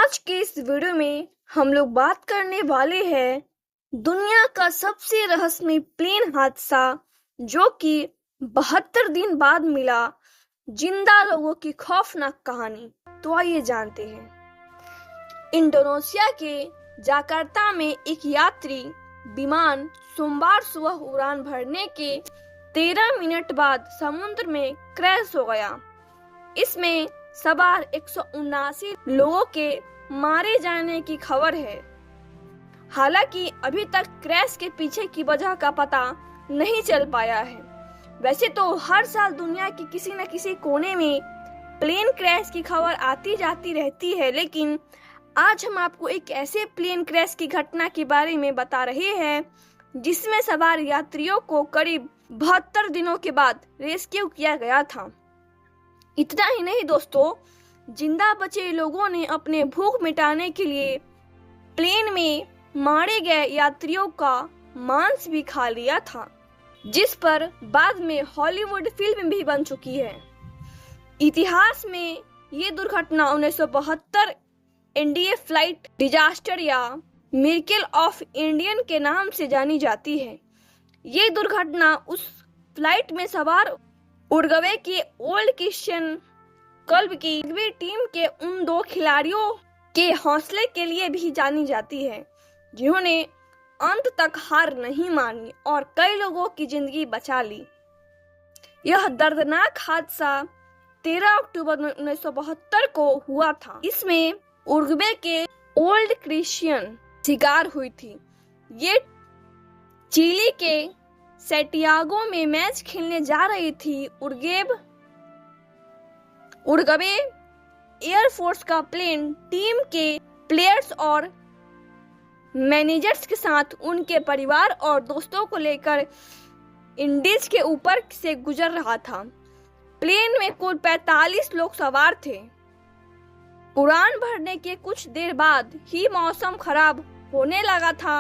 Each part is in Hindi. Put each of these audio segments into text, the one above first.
आज के इस वीडियो में हम लोग बात करने वाले हैं दुनिया का सबसे रहस्यमय प्लेन हादसा जो कि 72 दिन बाद मिला, जिंदा लोगों की खौफनाक कहानी। तो आइए जानते हैं। इंडोनेशिया के जकार्ता में एक यात्री विमान सोमवार सुबह उड़ान भरने के 13 मिनट बाद समुद्र में क्रैश हो गया। इसमें सवार 179 लोगों के मारे जाने की खबर है। हालांकि अभी तक क्रैश के पीछे की वजह का पता नहीं चल पाया है। वैसे तो हर साल दुनिया के किसी न किसी कोने में प्लेन क्रैश की खबर आती जाती रहती है, लेकिन आज हम आपको एक ऐसे प्लेन क्रैश की घटना के बारे में बता रहे हैं जिसमें सवार यात्रियों को करीब 72 दिनों के बाद रेस्क्यू किया गया था। इतना ही नहीं दोस्तों, जिंदा बचे लोगों ने अपने भूख मिटाने के लिए प्लेन में मारे गए यात्रियों का मांस भी खा लिया था, जिस पर बाद में हॉलीवुड फिल्म भी बन चुकी है। इतिहास में ये दुर्घटना 1972 इंडिया फ्लाइट डिजास्टर या मिरेकल ऑफ इंडियन के नाम से जानी जाती है। ये दुर्घटना उस फ्लाइट में सवार उरुग्वे के ओल्ड क्रिश्चियन क्लब की टीम के उन 2 खिलाड़ियों के हौसले के लिए भी जानी जाती है जिन्होंने अंत तक हार नहीं मानी और कई लोगों की जिंदगी बचा ली। यह दर्दनाक हादसा 13 अक्टूबर 1972 को हुआ था। इसमें उरुग्वे के ओल्ड क्रिश्चियन शिकार हुई थी। ये चिली के सैंटियागो में मैच खेलने जा रही थी। उरुग्वे एयरफोर्स का प्लेन टीम के प्लेयर्स और मैनेजर्स के साथ उनके परिवार और दोस्तों को लेकर इंडीज के ऊपर से गुजर रहा था। प्लेन में कुल 45 लोग सवार थे। उड़ान भरने के कुछ देर बाद ही मौसम खराब होने लगा था।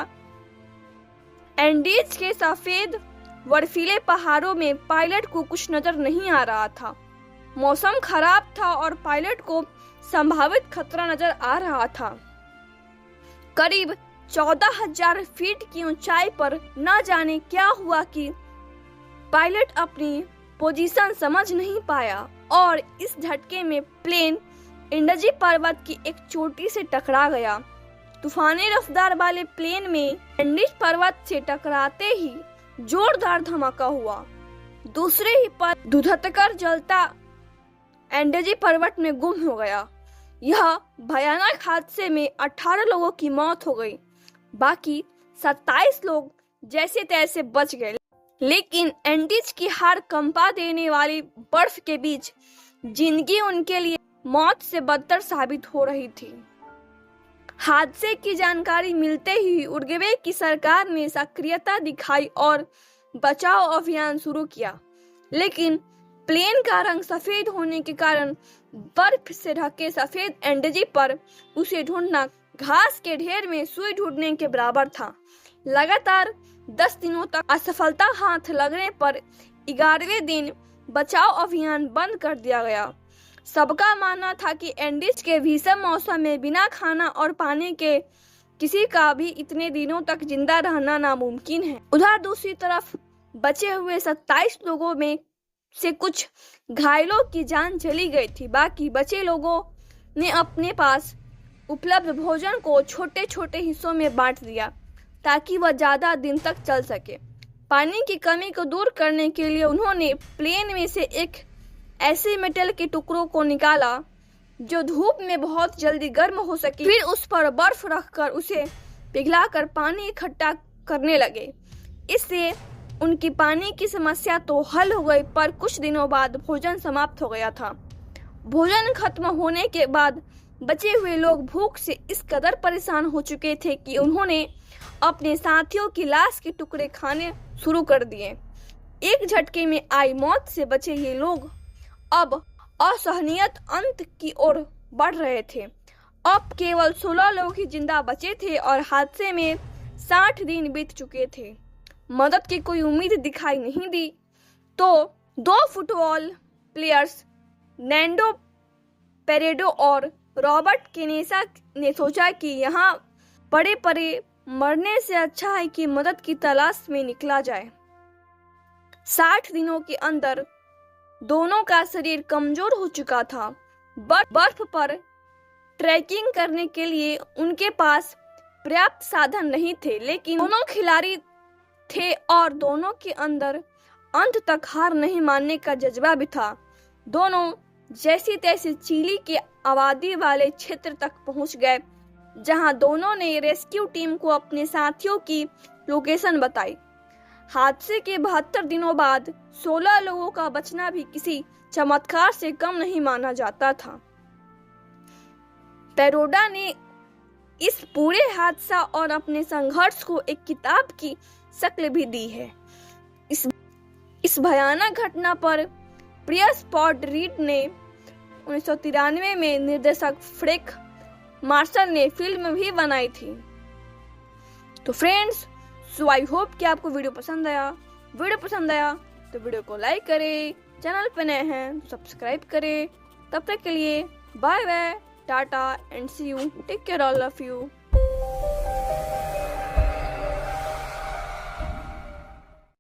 एंडीज के सफेद बर्फीले पहाड़ों में पायलट को कुछ नजर नहीं आ रहा था। मौसम खराब था और पायलट को संभावित खतरा नजर आ रहा था। करीब 14,000 फीट की ऊंचाई पर न जाने क्या हुआ कि पायलट अपनी पोजीशन समझ नहीं पाया और इस झटके में प्लेन इंडजी पर्वत की एक चोटी से टकरा गया। तूफानी रफ्तार वाले प्लेन में एंडीज पर्वत से टकराते ही जोरदार धमाका हुआ। दूसरे ही पल धुंधकर जलता एंडजी पर्वत में गुम हो गया। यह भयानक हादसे में 18 लोगों की मौत हो गई। बाकी 27 लोग जैसे तैसे बच गए, लेकिन एंडीज की हार कंपा देने वाली बर्फ के बीच जिंदगी उनके लिए मौत से बदतर साबित हो रही थी। हादसे की जानकारी मिलते ही उरुग्वे की सरकार ने सक्रियता दिखाई और बचाव अभियान शुरू किया, लेकिन प्लेन का रंग सफेद होने के कारण बर्फ से ढके सफेद एंडजी पर उसे ढूंढना घास के ढेर में सुई ढूंढने के बराबर था। लगातार 10 दिनों तक असफलता हाथ लगने पर 11वें दिन बचाव अभियान बंद कर दिया गया। सबका मानना था कि एंडीज के भीषण मौसम में बिना खाना और पानी के किसी का भी इतने दिनों तक जिंदा रहना नामुमकिन है। उधर दूसरी तरफ बचे हुए 27 लोगों में से कुछ घायलों की जान चली गई थी। बाकी बचे लोगों ने अपने पास उपलब्ध भोजन को छोटे छोटे हिस्सों में बांट दिया ताकि वह ज्यादा दिन तक चल सके। पानी की कमी को दूर करने के लिए उन्होंने प्लेन में से एक ऐसे मेटल के टुकड़ों को निकाला जो धूप में बहुत जल्दी गर्म हो सके। फिर उस पर बर्फ रखकर उसे पिघलाकर पानी इकट्ठा करने लगे। इससे उनकी पानी की समस्या तो हल हो गई, पर कुछ दिनों बाद भोजन समाप्त हो गया था। भोजन खत्म होने के बाद बचे हुए लोग भूख से इस कदर परेशान हो चुके थे कि उन्होंने अपने साथियों की लाश के टुकड़े खाने शुरू कर दिए। एक झटके में आई मौत से बचे ये लोग अब असहनीयत अंत की ओर बढ़ रहे थे। अब केवल 16 लोग ही जिंदा बचे थे और हादसे में 60 दिन बीत चुके थे। मदद की कोई उम्मीद दिखाई नहीं दी तो 2 फुटबॉल प्लेयर्स नैंडो पेरेडो और रॉबर्ट केनेसा ने सोचा कि यहाँ पड़े पड़े मरने से अच्छा है कि मदद की तलाश में निकला जाए। 60 दिनों के अंदर दोनों का शरीर कमजोर हो चुका था। बर्फ पर ट्रैकिंग करने के लिए उनके पास पर्याप्त साधन नहीं थे, लेकिन दोनों खिलाड़ी थे और दोनों के अंदर अंत तक हार नहीं मानने का जज्बा भी था। दोनों जैसी तैसी चिली के आबादी वाले क्षेत्र तक पहुंच गए, जहां दोनों ने रेस्क्यू टीम को अपने साथियों की लोकेशन बताई। हादसे के 72 दिनों बाद 16 लोगों का बचना भी किसी चमत्कार से कम नहीं माना जाता था। पेरोडा ने इस पूरे हादसा और अपने संघर्ष को एक किताब की शक्ल भी दी है। इस भयानक घटना पर पियर्स पॉड रीड ने 1993 में निर्देशक फ्रैंक मार्शल ने फिल्म भी बनाई थी। तो फ्रेंड्स, आई होप कि आपको वीडियो पसंद आया। तो वीडियो को लाइक करें, चैनल पे नए हैं तो सब्सक्राइब करें। तब तक के लिए bye bye, tata and see you, take care all of you.